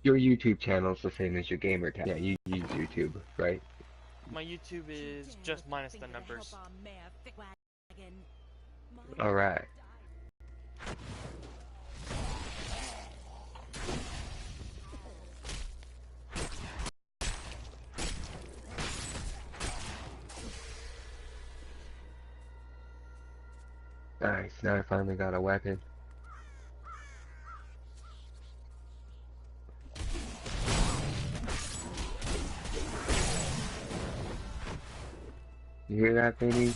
Your YouTube channel is the same as your gamer tag. Yeah, you use YouTube, right? My YouTube is just minus the numbers. Alright. Nice, now I finally got a weapon. You hear that, Vinny?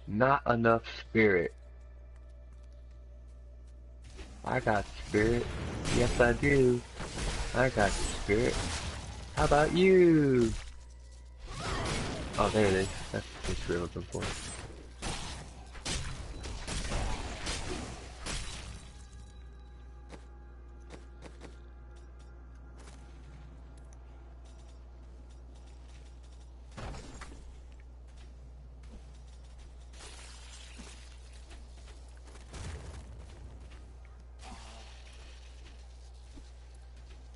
Not enough spirit. I got spirit. Yes, I do. I got spirit. How about you? Oh, there it is. That's what we're looking for.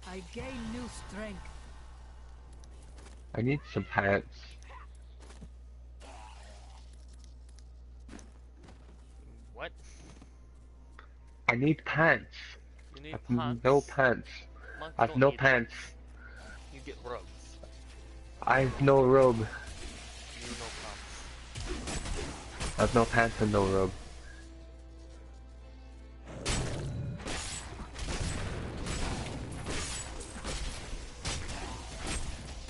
I gain new strength. I need some pants. What? I need pants. You need I have pants? no pants. Monks I have don't no need pants. You get robes. I have no robe. You no pants. I have no pants and no robe.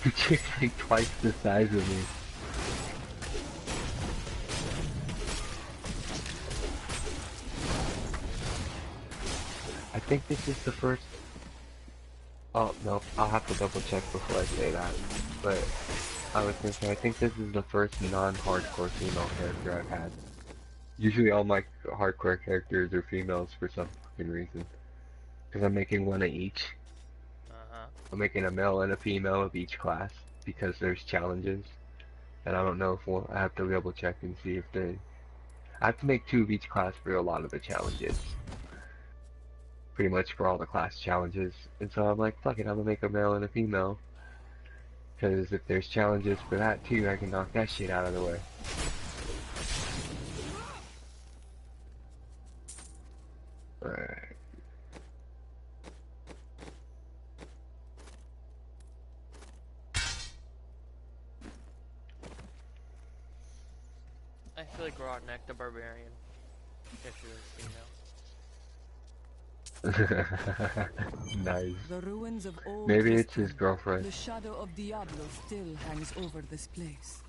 The chick's like twice the size of me. I think this is the first... Oh, no, I'll have to double check before I say that. But, I was gonna say, I think this is the first non-hardcore female character I've had. Usually all my hardcore characters are females for some fucking reason. Because I'm making one of each. I'm making a male and a female of each class. Because there's challenges. And I don't know if I have to double check and see if they... I have to make two of each class for a lot of the challenges. Pretty much for all the class challenges. And so I'm like, fuck it, I'm gonna make a male and a female. Because if there's challenges for that too, I can knock that shit out of the way. Alright. I feel like Rodneck the Barbarian. If you're a female. Nice. The ruins of old Maybe it's his Tristan. girlfriend. The shadow of Diablo still hangs over this place.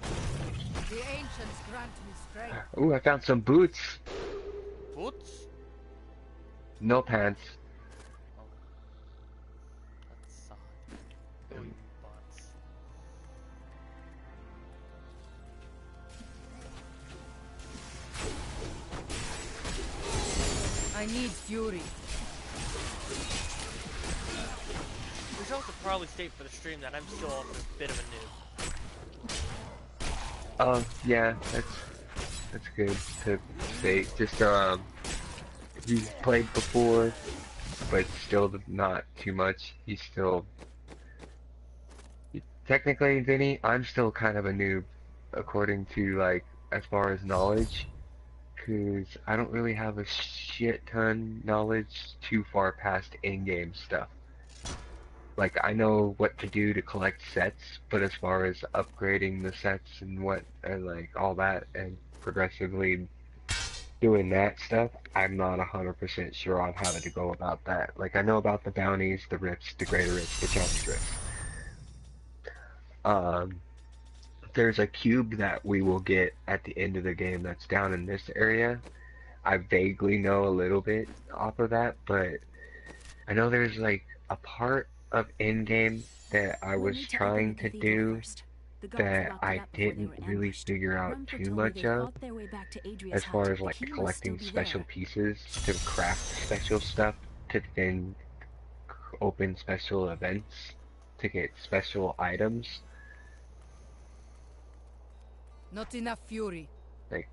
The ancients grant me strength. Ooh, I found some boots. Boots? No pants. Oh. That's odd. Oh, you butts. I need fury. We should also probably state for the stream that I'm still also a bit of a noob. Yeah, that's good to say. Just, he's played before, but still not too much. He's still... Technically, Vinny, I'm still kind of a noob, according to, like, as far as knowledge. Because I don't really have a shit ton knowledge too far past in-game stuff. Like, I know what to do to collect sets, but as far as upgrading the sets and like, all that, and progressively doing that stuff, I'm not 100% sure on how to go about that. Like, I know about the bounties, the rifts, the greater rifts, the challenge rifts. There's a cube that we will get at the end of the game that's down in this area. I vaguely know a little bit off of that, but I know there's like a part of in-game that I was trying to do that I didn't really figure out too much of, as far as like collecting special pieces to craft special stuff to then open special events to get special items. Not enough fury. Like,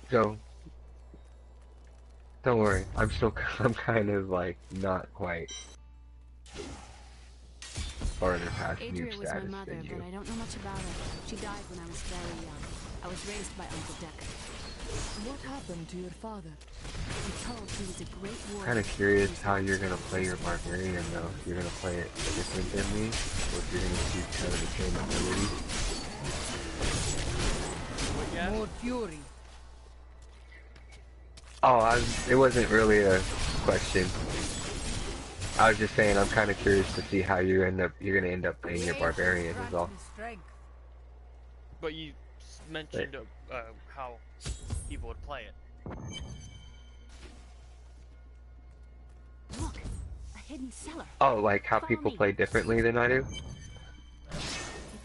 so don't worry, I'm kind of like not quite farther past noob Adria was my status mother, than but you. I don't know much about her. She died when I was very young. I was raised by Uncle Decker. What happened to your father? I'm told he was a great warrior. Kind of curious how you're gonna play your barbarian though. If you're gonna play it different than me, or if you're gonna choose kind of the same ability. Yeah. More fury. Oh, it wasn't really a question. I was just saying I'm kind of curious to see how you're gonna end up playing your barbarian is all. But you mentioned how people would play it. Look, a hidden cellar. Oh, like how Follow people me. play differently than I do? People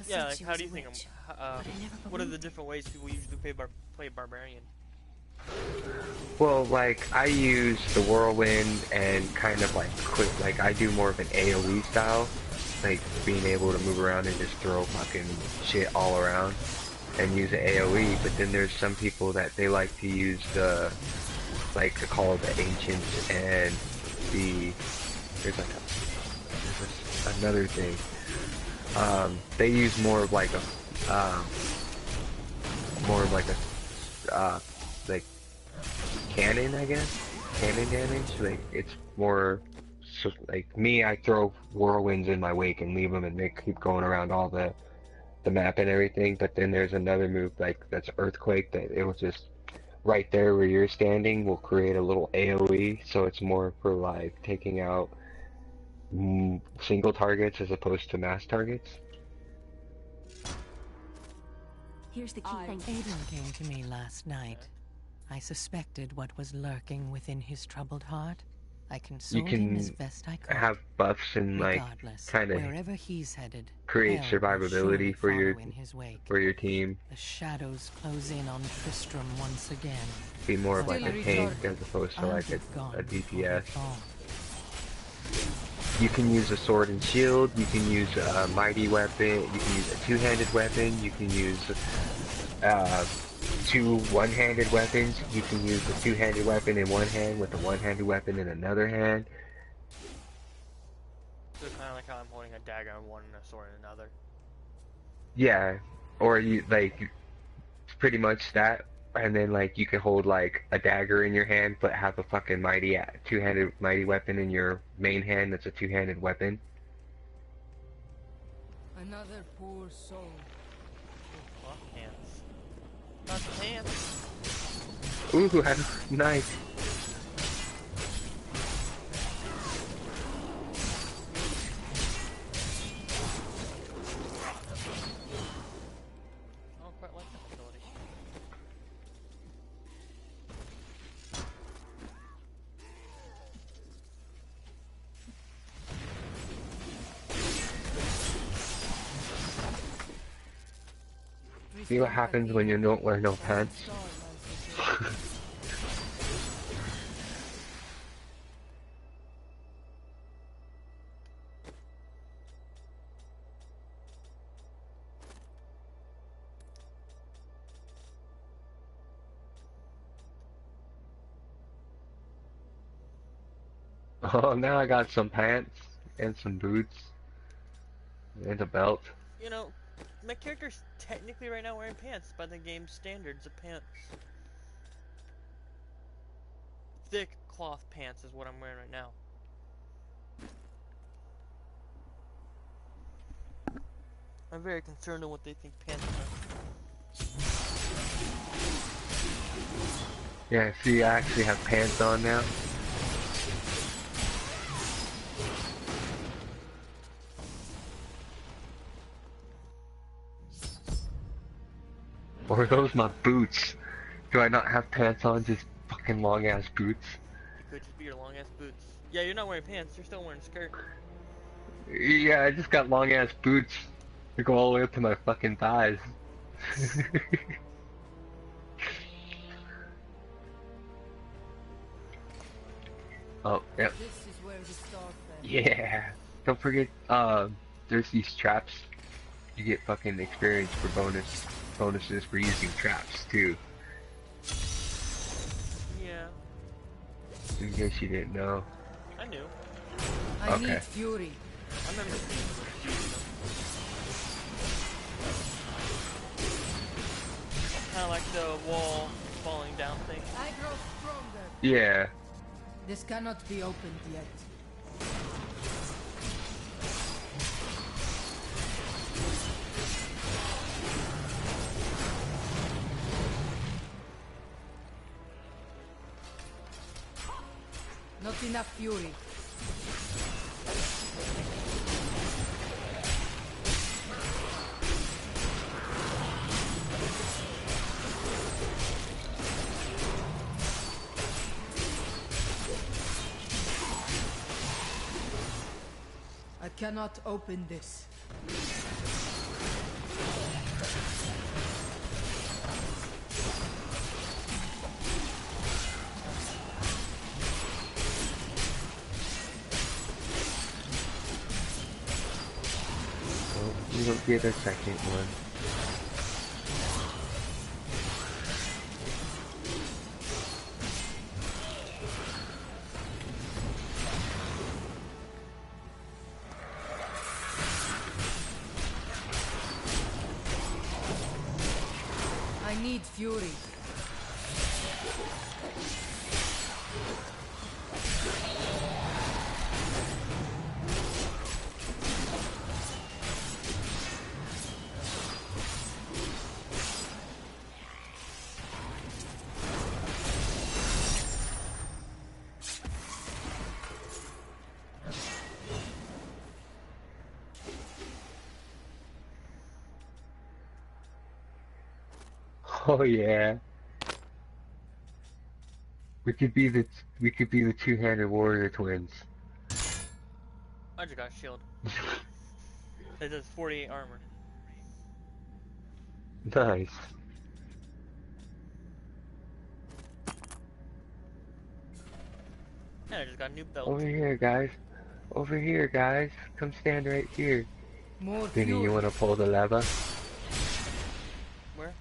Yeah, said like she how was do a you think? witch, What but I never are the believed different ways people usually play barbarian? Well, like I use the whirlwind and kind of like quick, like I do more of an AoE style, like being able to move around and just throw fucking shit all around and use the AoE. But then there's some people that they like to use the like the Call of the Ancients and the there's like another thing. They use more of like a like cannon, I guess. Cannon damage. Like it's more so, like me. I throw whirlwinds in my wake and leave them, and they keep going around all the map and everything. But then there's another move like that's earthquake that it will just right there where you're standing will create a little AoE. So it's more for like taking out single targets as opposed to mass targets. Here's the key thing. Aiden came to me last night. I suspected what was lurking within his troubled heart. I You consoled him as can best I could. have buffs and like Regardless, kind of wherever he's headed, create hell will surely survivability for follow in his wake. your team. The shadows close in on Tristram once again. Be more of But like a Still tank recharging. as opposed to I'll like be gone a before we DPS. fall. You can use a sword and shield. You can use a mighty weapon. You can use a two-handed weapon. You can use two one-handed weapons. You can use a two-handed weapon in one hand with a one-handed weapon in another hand. So kind of like how I'm holding a dagger in one and a sword in another. Yeah, or you like pretty much that. And then like you can hold like a dagger in your hand, but have a fucking mighty two-handed mighty weapon in your main hand. That's a two-handed weapon. Another poor soul. Well, pants. Not the pants. Ooh, nice. I don't quite like that ability. See what happens when you don't wear no pants? Oh, now I got some pants and some boots and a belt. You know, my character's technically right now wearing pants by the game's standards of pants. Thick cloth pants is what I'm wearing right now. I'm very concerned on what they think pants are. Yeah, see, I actually have pants on now. Or are those my boots? Do I not have pants on, just fucking long ass boots? It could just be your long ass boots. Yeah, you're not wearing pants, you're still wearing a skirt. Yeah, I just got long ass boots. They go all the way up to my fucking thighs. Oh, yep. This is where the star fell. Yeah. Don't forget, there's these traps. You get fucking experience for bonuses for using traps too. Yeah, In case you didn't know. I knew. I Okay. need fury. I remember confusing them. Kind of like the wall falling down thing. I grow stronger. Yeah. This cannot be opened yet. Not enough fury. I cannot open this. Well, you don't get a second one. I need fury. Oh yeah. We could be the two-handed warrior twins. I just got a shield. It does 48 armor. Nice. And I just got a new belt. Over here, guys. Over here, guys. Come stand right here. More Vinny, you fury. wanna pull the lever? Where?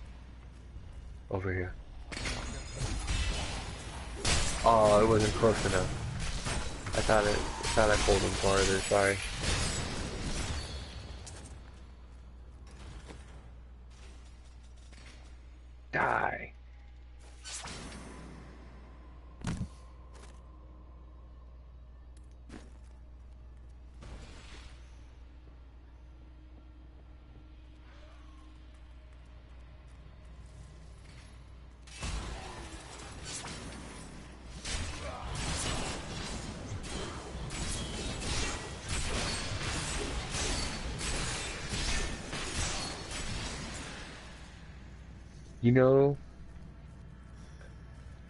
Over here. Oh, it wasn't close enough. I thought I pulled him farther, sorry. Die. You know,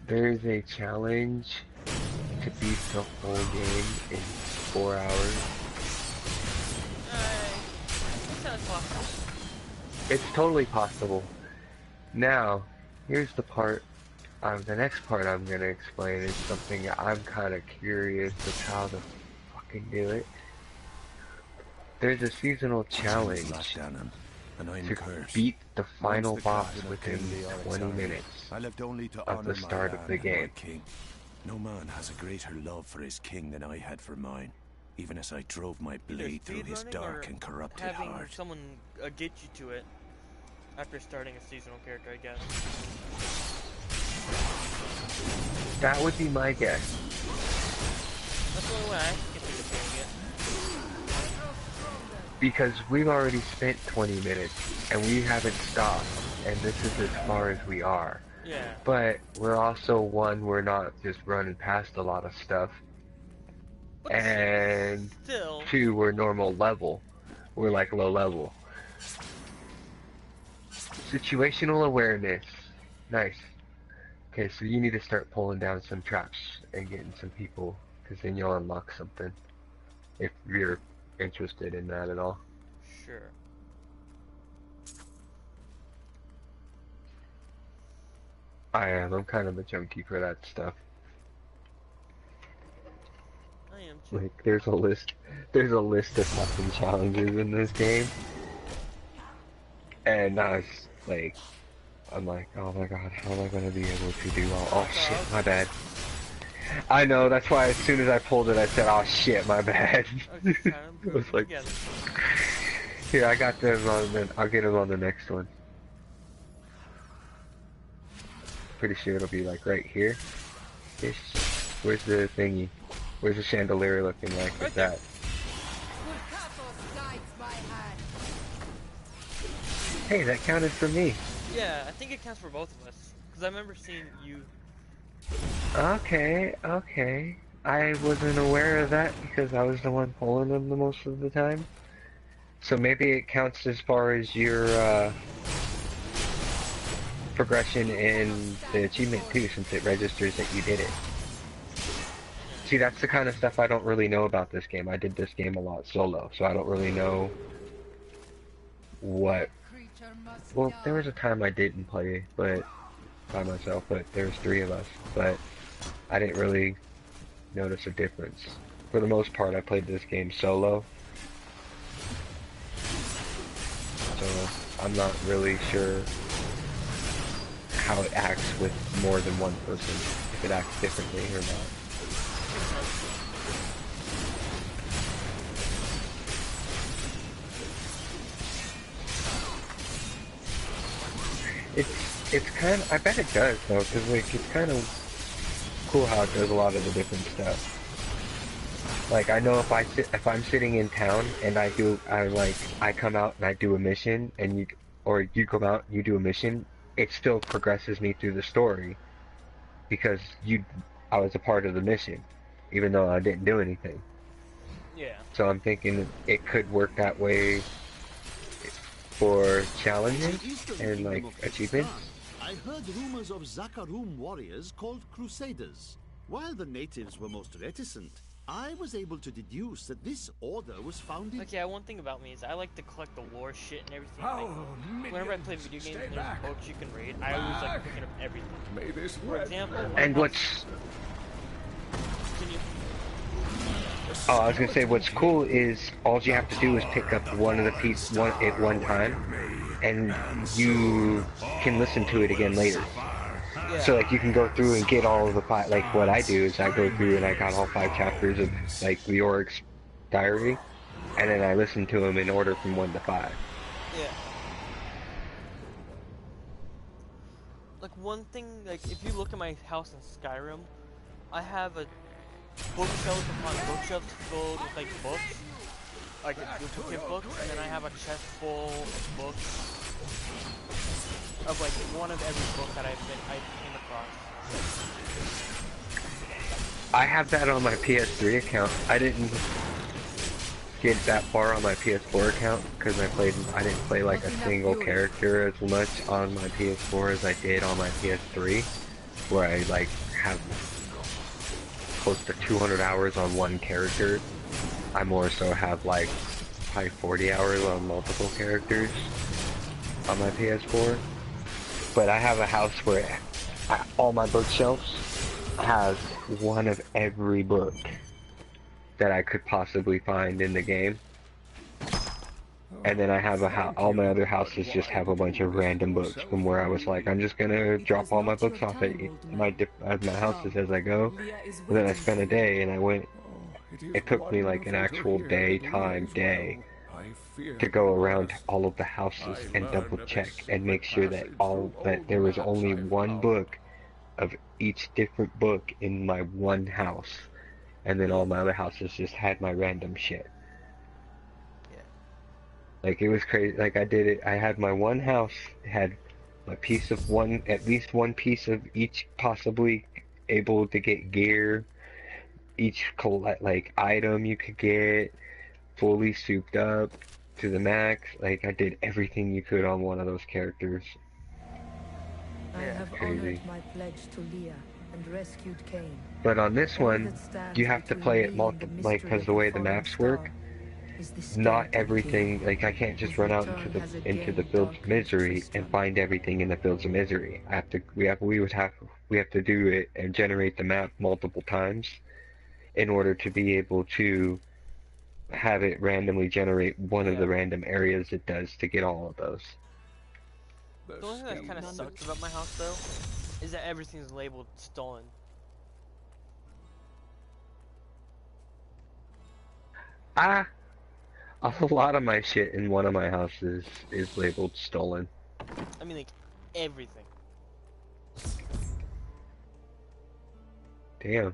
there's a challenge to beat the whole game in 4 hours. That sounds possible. It's totally possible. Now, here's the part, the next part I'm gonna explain is something I'm kinda curious of how to fucking do it. There's a seasonal challenge to beat the final boss within 20 minutes of the start of the game. No man has a greater love for his king than I had for mine, even as I drove my blade through his dark and corrupted having heart. someone get you to it after starting a seasonal character, I guess. That would be my guess. That's the only way I can think of doing it. Because we've already spent 20 minutes and we haven't stopped, and this is as far as we are. Yeah. But we're also, we're not just running past a lot of stuff, But and still, 2, we're normal level. We're like low level. Situational awareness. Nice. Okay, so you need to start pulling down some traps and getting some people, because then you'll unlock something. If you're interested in that at all. sure. I am. I'm kind of a junkie for that stuff. I am too. Like, there's a list of fucking challenges in this game. And I was like, I'm like, oh my god, how am I gonna be able to do all, oh shit, my bad. I know, that's why as soon as I pulled it, I said, oh shit, my bad. I was just trying to It was put it like, together. Here, I got them on the. I'll get them on the next one. Pretty sure it'll be like right here. Ish. Where's the thingy? Where's the chandelier looking like? Right Is there. that? Kurkatos guides my hand. Hey, that counted for me. Yeah, I think it counts for both of us. Because I remember seeing you. Okay, okay. I wasn't aware of that because I was the one pulling them the most of the time. So maybe it counts as far as your progression in the achievement too, since it registers that you did it. See, that's the kind of stuff I don't really know about this game. I did this game a lot solo, so I don't really know what. Creature must Well, there die. was a time I didn't play, but by myself, but there was 3 of us, but I didn't really notice a difference. For the most part, I played this game solo, so I'm not really sure how it acts with more than one person, if it acts differently or not. It's kind of, I bet it does though, because like it's kind of cool how it does a lot of the different stuff. Like I know if I'm sitting in town and I come out and I do a mission and you come out and you do a mission, it still progresses me through the story because I was a part of the mission, even though I didn't do anything. Yeah. So I'm thinking it could work that way for challenges and like achievements. I heard rumors of Zakarum warriors called Crusaders. While the natives were most reticent, I was able to deduce that this order was founded. Like, yeah, one thing about me is I like to collect the lore shit and everything. Like, whenever I play video games and there's books you can read, I always like picking up everything. May this For example, And what's can you... Oh, I was gonna say what's cool is all you have to do is pick up one of the pieces at one time, and you can listen to it again later. Yeah. So like you can go through and get all of the like what I do is I go through and I got all 5 chapters of like Leoric's diary, and then I listen to them in order from 1 to 5. Yeah. Like one thing, like if you look at my house in Skyrim, I have a bookshelf upon bookshelves filled with like books, like duplicate books, and then I have a chest full of books of like one of every book that I came across. I have that on my PS3 account. I didn't get that far on my PS4 account because I didn't play like a single character as much on my PS4 as I did on my PS3, where I like have close to 200 hours on one character. I more so have like probably 40 hours on multiple characters on my PS4. But I have a house where all my bookshelves has one of every book that I could possibly find in the game. And then I have all my other houses just have a bunch of random books from where I was like, I'm just gonna drop all my books off at my houses as I go. And then I spent a day and I went, it took me like an actual day to go around all of the houses and double check and make sure that there was only one book of each different book in my one house. And then all my other houses just had my random shit. Like, it was crazy. Like, I did it. I had my one house, had a piece of at least one piece of each possibly able to get gear. Each, like, item you could get, fully souped up to the max. Like, I did everything you could on one of those characters. I have Crazy. honored my pledge to Leah and rescued Cain. But on this one, you have to play it like, because the way the maps work, not everything, like I can't just run out into the fields of misery and find everything in the fields of misery. We have to do it and generate the map multiple times in order to be able to have it randomly generate one of the random areas it does to get all of those. The only thing that kind of sucks about my house though is that everything's labeled stolen. A lot of my shit in one of my houses is labeled stolen. I mean, like, everything. Damn.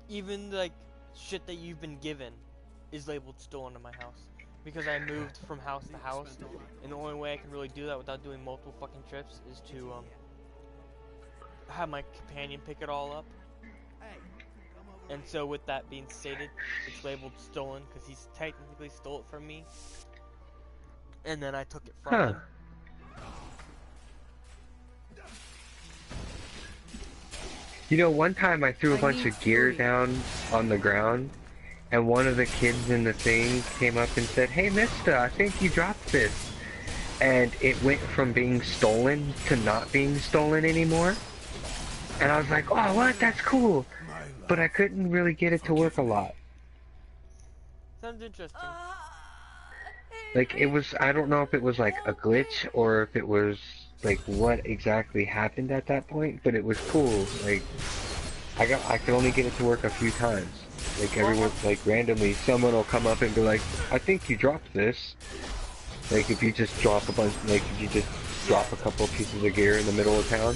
Even, like, shit that you've been given is labeled stolen in my house. Because I moved from house to house, and the only way I can really do that without doing multiple fucking trips is to, have my companion pick it all up. And so with that being stated, it's labeled stolen because he's technically stole it from me. And then I took it from him. You know, one time I threw a bunch of gear down on the ground, and one of the kids in the thing came up and said, "Hey, mister, I think you dropped this." And it went from being stolen to not being stolen anymore. And I was like, "Oh, what? That's cool." But I couldn't really get it to work a lot. Sounds interesting. Like, it was, I don't know if it was like a glitch or if it was like what exactly happened at that point, but it was cool. Like, I could only get it to work a few times. Like, everyone, like, randomly, someone will come up and be like, "I think you dropped this." Like, if you just drop a bunch, like, if you just drop a couple pieces of gear in the middle of town.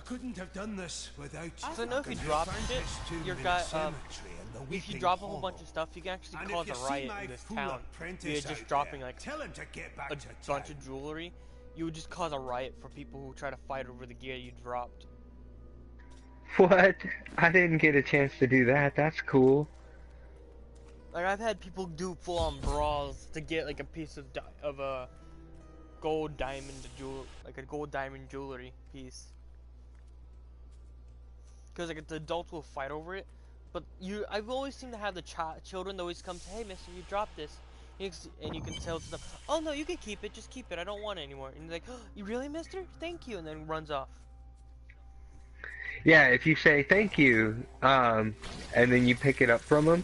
Couldn't have done this without. So no, if you drop shit, your guy, if you drop a whole bunch of stuff, you can actually cause a riot in this town. You're just dropping like a bunch of jewelry. You would just cause a riot for people who try to fight over the gear you dropped. What? I didn't get a chance to do that. That's cool. Like, I've had people do full-on brawls to get like a piece of a gold diamond like a gold diamond jewelry piece. Because like the adults will fight over it, but I've always seemed to have the children that always come say, "Hey, mister, you dropped this," and you can tell to them, "Oh no, you can keep it, just keep it, I don't want it anymore." And you're like, "Oh, you really, mister? Thank you," and then runs off. Yeah, if you say thank you, and then you pick it up from them,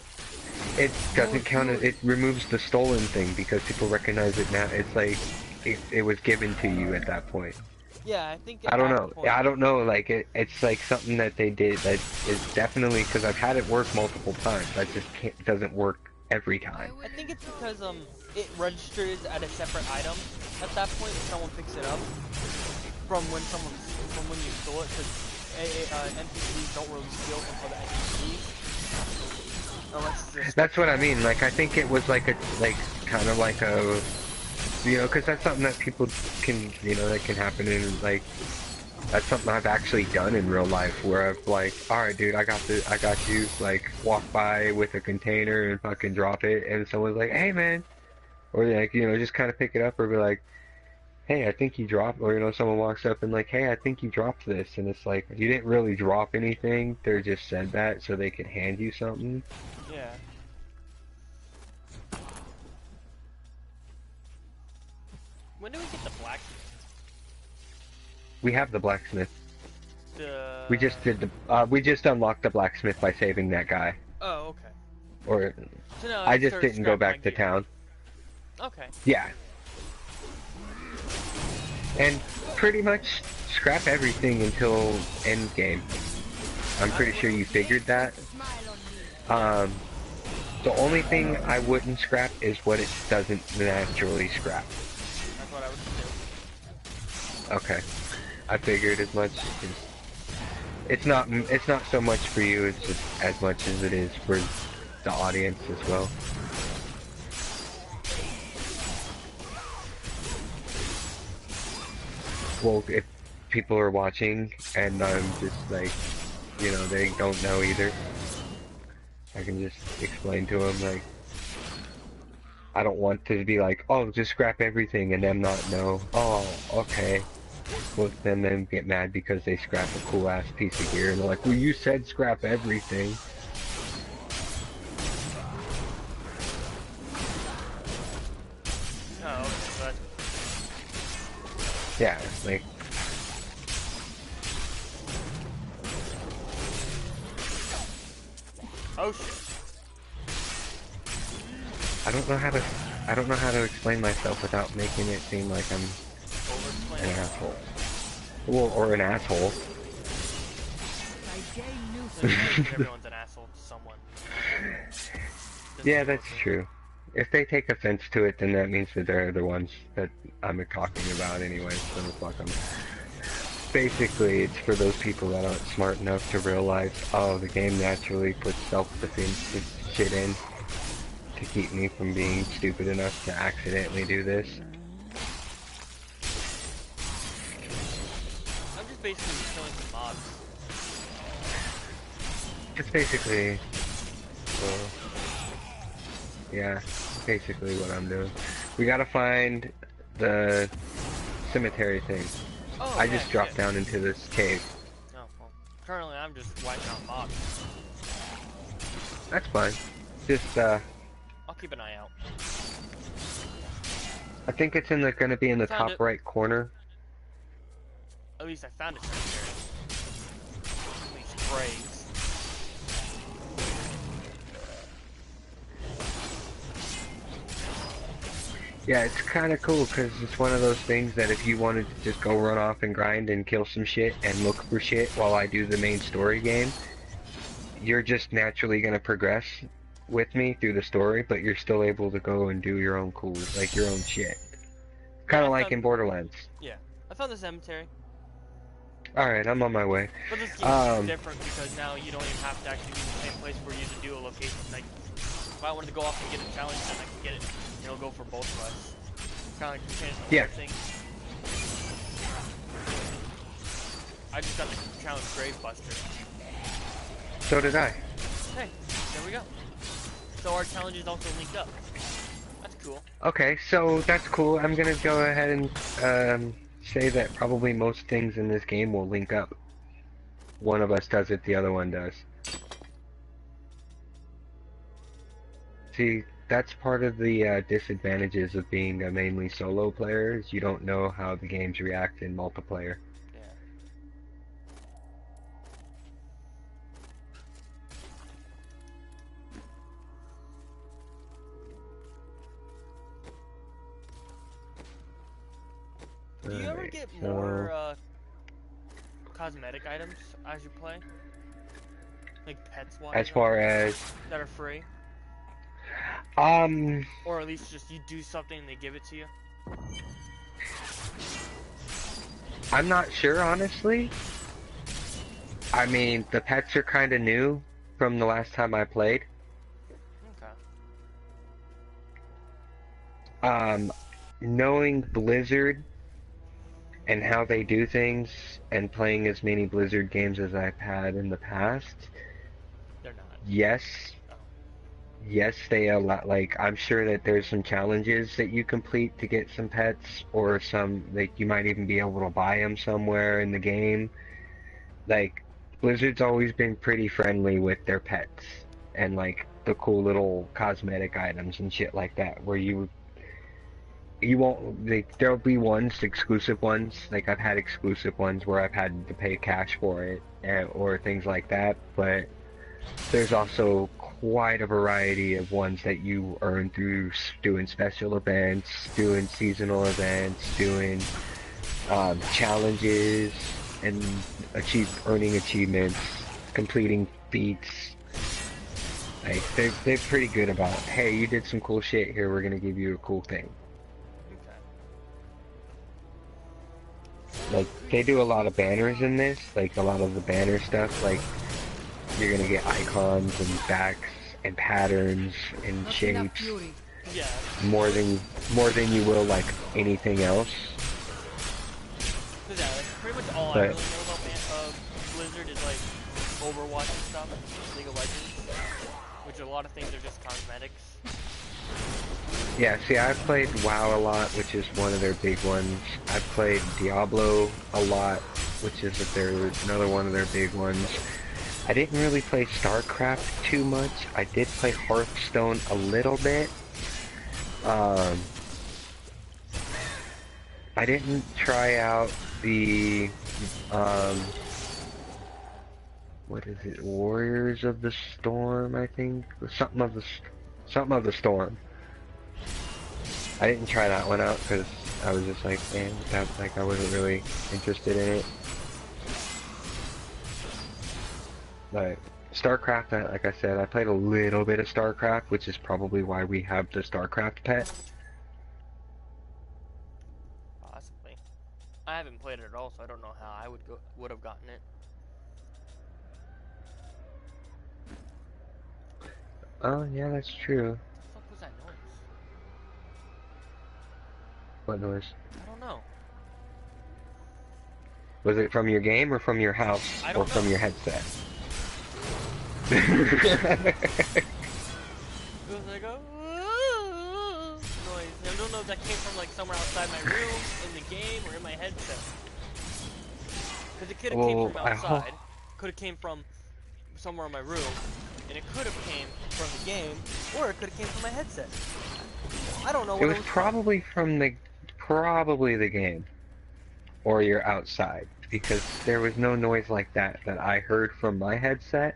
it doesn't count as, it removes the stolen thing because people recognize it now. It's like, it was given to you at that point. Yeah, I think. I don't know. I don't know. Like it's like something that they did that is definitely, because I've had it work multiple times. I just doesn't work every time. I think it's because it registers at a separate item at that point if someone picks it up from when you stole it. Because NPCs don't really steal from other NPCs. That's what I mean. Like, I think it was like kind of like a. You know, because that's something that people can, you know, that can happen in, like, that's something I've actually done in real life, where I've, like, alright dude, I got you, like, walk by with a container and fucking drop it, and someone's like, "Hey man," or like, you know, just kind of pick it up, or be like, "Hey, I think you dropped," or, you know, someone walks up and like, "Hey, I think you dropped this," and it's like, you didn't really drop anything, they just said that so they could hand you something. Yeah. When do we get the blacksmith? We have the blacksmith. We just did the, we just unlocked the blacksmith by saving that guy. Oh, okay. Or, so no, I just didn't go back to town. Okay. Yeah. And pretty much scrap everything until end game. I'm pretty sure you figured that. The only thing I wouldn't scrap is what it doesn't naturally scrap. That's what I would do. Okay. I figured as much. It's not so much for you, it's just as much as it is for the audience as well. Well, if people are watching and I'm just like, you know, they don't know either, I can just explain to them, like, I don't want to be like, "Oh, just scrap everything," and them not know. Oh, okay. Well, then them get mad because they scrap a cool ass piece of gear, and they're like, "Well, you said scrap everything." Oh, okay, but... Yeah, like. Oh shit. I don't know how to explain myself without making it seem like I'm an asshole. Well, or an asshole. Everyone's an asshole to someone. Yeah, that's true. If they take offense to it, then that means that they're the ones that I'm talking about anyway, so fuck them. Basically, it's for those people that aren't smart enough to realize, oh, the game naturally puts self-defense shit in to keep me from being stupid enough to accidentally do this. I'm just basically killing some mobs. It's basically, well, yeah, basically what I'm doing. We gotta find the cemetery thing. Oh, I yeah, just dropped shit. down into this cave. Oh, well. Currently, I'm just wiping out mobs. That's fine. Just, I'll keep an eye out. I think it's gonna be in the Found top it. right corner. At least I found a cemetery. At least graves. Yeah, it's kind of cool because it's one of those things that if you wanted to just go run off and grind and kill some shit and look for shit while I do the main story game, you're just naturally going to progress with me through the story, but you're still able to go and do your own cool, like your own shit. Kind Yeah, of I like found, in Borderlands. yeah, I found the cemetery. Alright, I'm on my way. But this game is different because now you don't even have to actually be in the same place where you used to do a location. Like, if I wanted to go off and get a challenge, then I can get it. It'll go for both of us. Kind of like change the Yeah. thing. I just got the challenge Grave Buster. So did I. Hey, there we go. So our challenges also linked up. That's cool. Okay, so that's cool. I'm gonna go ahead and say that probably most things in this game will link up. One of us does it, the other one does. See, that's part of the disadvantages of being a mainly solo player, is you don't know how the games react in multiplayer. Yeah. Do you ever Alright, get so- more cosmetic items as you play? Like pets wise? As far as... that are free? Or at least just you do something and they give it to you? I'm not sure, honestly. I mean, the pets are kind of new from the last time I played. Okay. Knowing Blizzard and how they do things, and playing as many Blizzard games as I've had in the past, They're not. yes. Oh. Yes, they allow, like, I'm sure that there's some challenges that you complete to get some pets, or some, like, you might even be able to buy them somewhere in the game. Like, Blizzard's always been pretty friendly with their pets, and, like, the cool little cosmetic items and shit like that, where you won't, like, there'll be ones, exclusive ones, like, I've had exclusive ones where I've had to pay cash for it, or things like that, but there's also quite a variety of ones that you earn through doing special events, doing seasonal events, doing challenges, and earning achievements, completing feats. Like, they're pretty good about, hey, you did some cool shit here, we're gonna give you a cool thing. Okay. Like, they do a lot of banners in this, like a lot of the banner stuff, like you're gonna get icons and backs and patterns and Not enough shapes fury. Yeah. more than you will like anything else. Cause yeah, like, pretty much all I really know about Blizzard is like Overwatch and stuff, League of Legends, which a lot of things are just cosmetics. Yeah, see, I've played WoW a lot, which is one of their big ones. I've played Diablo a lot, which is another one of their big ones. I didn't really play StarCraft too much. I did play Hearthstone a little bit. I didn't try out the, what is it, Warriors of the Storm, I think? Something of the Storm. I didn't try that one out because I was just like, man, I wasn't really interested in it. But StarCraft, like I said, I played a little bit of StarCraft, which is probably why we have the StarCraft pet. Possibly. I haven't played it at all, so I don't know how I would have gotten it. Oh, yeah, that's true. What the fuck was that noise? What noise? I don't know. Was it from your game or from your house? I Or don't from know. your headset? It was like a noise. I don't know if that came from like somewhere outside my room, in the game, or in my headset. Because it could have came from outside, could have came from somewhere in my room, and it could have came from the game, or it could have came from my headset. I don't know what it was probably from probably the game. Or you're outside. Because there was no noise like that I heard from my headset.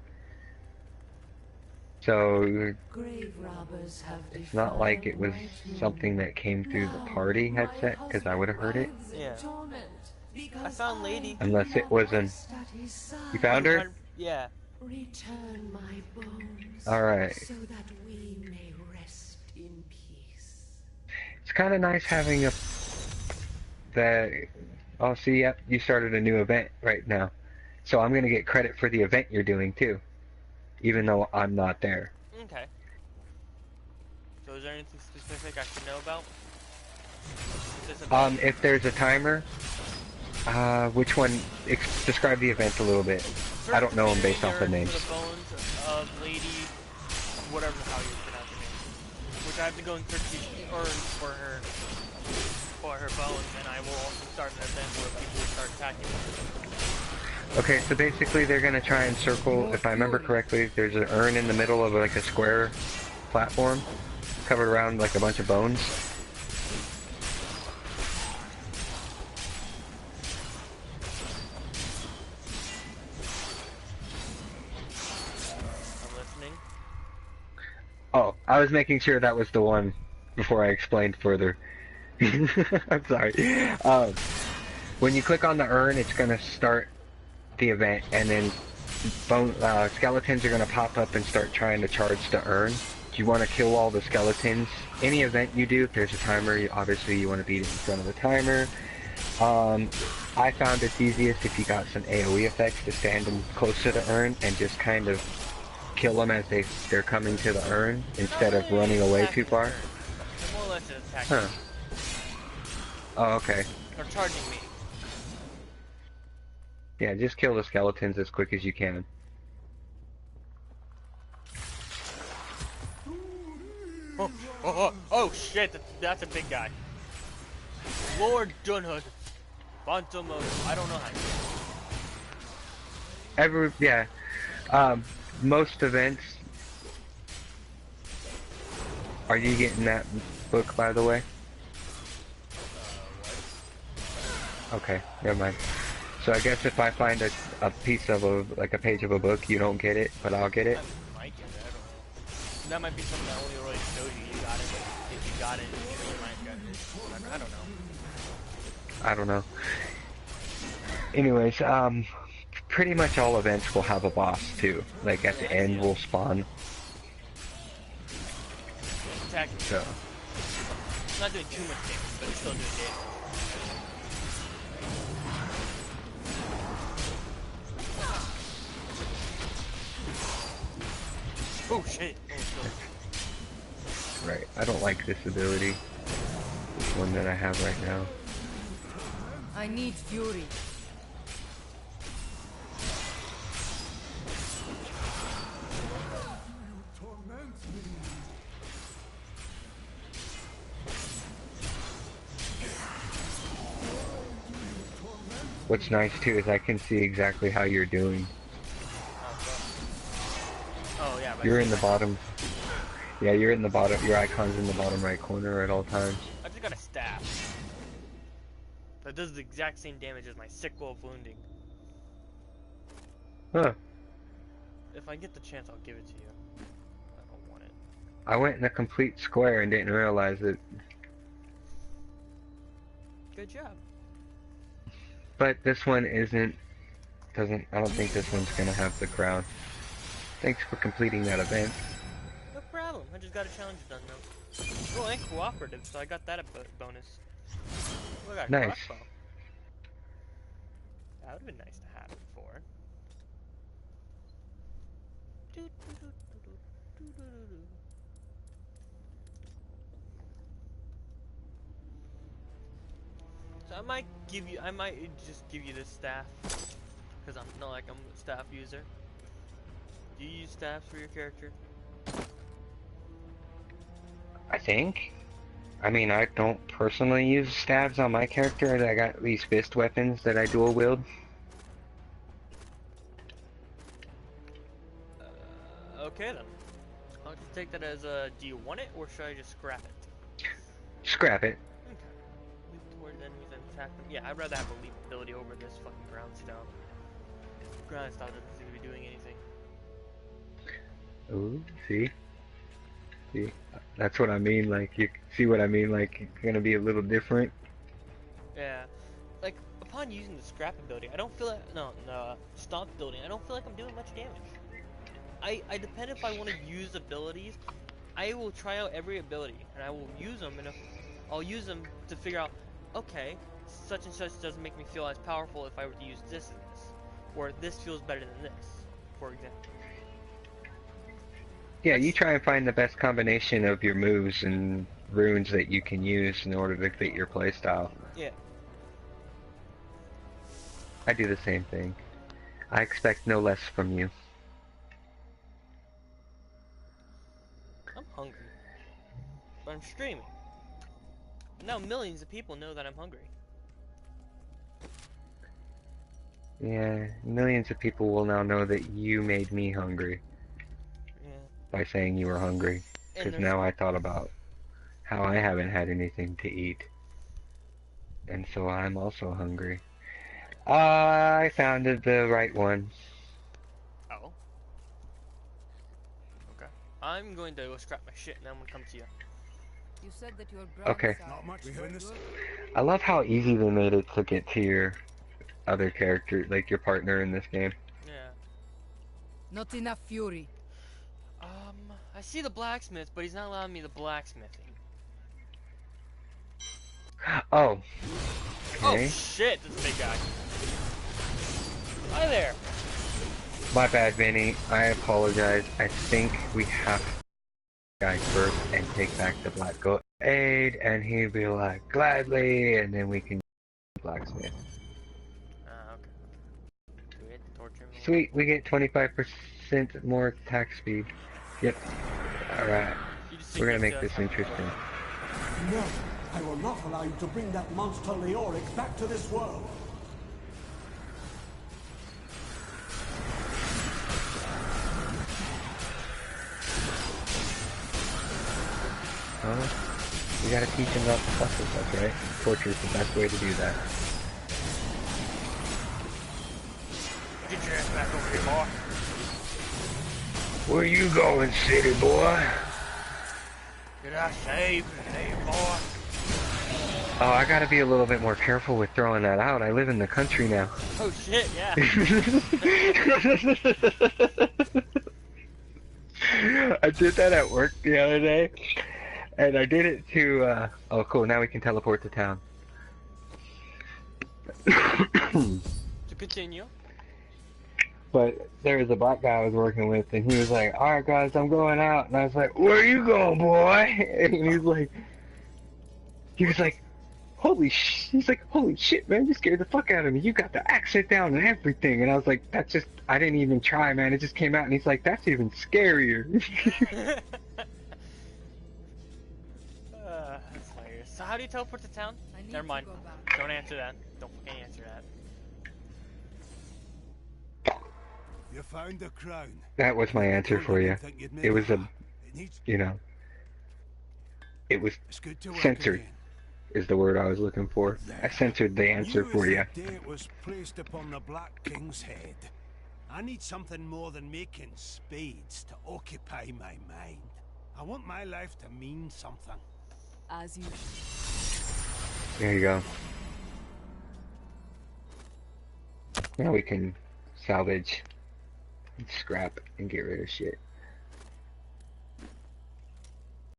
So Grave robbers have it's not like it was something that came through the party headset, because I would have heard it. Yeah. I found Lady. Unless it was an... You found her? Yeah. Return my bones. Alright. So that we may rest in peace. It's kind of nice having Oh, see, yep, you started a new event right now. So I'm going to get credit for the event you're doing, too. Even though I'm not there. Okay. So is there anything specific I should know about? If there's a timer, which one? Describe the event a little bit. I don't know them based off the names. The bones of Lady, whatever how you pronounce her name, which I have to go and search the urn for her bones, and I will also start an event where people start attacking them. Okay, so basically they're gonna try and circle. If I remember correctly, there's an urn in the middle of like a square platform, covered around like a bunch of bones. Oh, I was making sure that was the one before I explained further. I'm sorry. When you click on the urn, it's going to start the event, and then skeletons are going to pop up and start trying to charge the urn. You want to kill all the skeletons. Any event you do, if there's a timer, obviously you want to beat it in front of the timer. I found it's easiest if you got some AoE effects to stand them close to the urn and just kind of kill them as they're coming to the urn instead of running away too far. They're more or less attacking me. Oh, okay. Or charging me. Yeah, just kill the skeletons as quick as you can. Oh shit, that's a big guy. Lord Dunhood. Phantom of... I don't know how to... Most events... Are you getting that book, by the way? Okay, never mind. So I guess if I find a piece of a page of a book, you don't get it, but I'll get it. I might get it, I don't know. That might be something that only really shows you got it, but if you got it, you might get it. I don't know. I don't know. Anyways, pretty much all events will have a boss too. Like at the end will spawn. Attacking. So. Not doing too much damage, but it's still doing damage. Oh shit! Right, I don't like this ability. This one that I have right now. I need fury. What's nice too is I can see exactly how you're doing. Oh yeah. You're in the bottom. Yeah, you're in the bottom. Your icon's in the bottom right corner at all times. I just got a staff. That does the exact same damage as my sickle of wounding. Huh. If I get the chance, I'll give it to you. I don't want it. I went in a complete square and didn't realize it. Good job. But this one I don't think this one's gonna have the crown. Thanks for completing that event. No problem. I just got a challenge done though. Oh, and cooperative, so I got that a bonus. Oh, I got a Nice. crossbow. That would have been nice to have before. So I might just give you this staff, because I'm not like I'm a staff user. Do you use staffs for your character? I think. I mean, I don't personally use stabs on my character. I got these fist weapons that I dual wield. Okay then. I'll just take that as a. Do you want it, or should I just scrap it? Scrap it. Okay. Leap towards enemies and attack them. Yeah, I'd rather have a leap ability over this fucking ground style. Ground style doesn't seem to be doing anything. Ooh, see? See? That's what I mean, like, you see what I mean, like, it's gonna be a little different. Yeah. Like, upon using the scrap ability, I don't feel like, no, stomp building, I don't feel like I'm doing much damage. I depend if I want to use abilities, I will try out every ability, and I will use them, and if, I'll use them to figure out, okay, such and such doesn't make me feel as powerful if I were to use this and this, or this feels better than this, for example. Yeah, you try and find the best combination of your moves and runes that you can use in order to fit your playstyle. Yeah. I do the same thing. I expect no less from you. I'm hungry. But I'm streaming. Now millions of people know that I'm hungry. Yeah, millions of people will now know that you made me hungry. Yeah. By saying you were hungry. Because now I thought about how I haven't had anything to eat. And so I'm also hungry. I found the right one. Oh. Okay. I'm going to go scrap my shit and I'm gonna come to you. You said that your Okay. Not much this. I love how easy they made it to get to your other character, like your partner in this game. Yeah. Not enough fury. I see the blacksmith, but he's not allowing me the blacksmithing. Oh. Oh Okay. shit, this big guy. Hi there. My bad, Vinny. I apologize. I think we have to guy first and take back the black goat aid, and he'll be like, gladly, and then we can blacksmith. Okay. Do we have to torture him? Sweet, we get 25% more attack speed. Yep. Alright. We're gonna make this interesting. No, I will not allow you to bring that monster Leoric back to this world. Oh, we gotta teach him not to fuck with us, right? Torture is the best way to do that. Get your ass back over here, boy. Where you going, city boy? Did I say you could say it, boy? Oh, I gotta be a little bit more careful with throwing that out. I live in the country now. Oh shit, yeah. I did that at work the other day, and I did it to, oh cool, now we can teleport to town. To continue. But there was a black guy I was working with, and he was like, alright guys, I'm going out, and I was like, where you going, boy? And he was like, holy shit, man, you scared the fuck out of me, you got the accent down and everything, and I was like, that's just, I didn't even try, man, it just came out, and he's like, that's even scarier. That's hilarious. So how do you teleport to town? Never mind. Don't answer that. Don't fucking answer that. You found the crown. That was my answer for you. It was you know, it was censored, is the word I was looking for. I censored the answer for you. The day it was placed upon the Black King's head. I need something more than making spades to occupy my mind. I want my life to mean something. As you. There you go. Now we can salvage scrap and get rid of shit.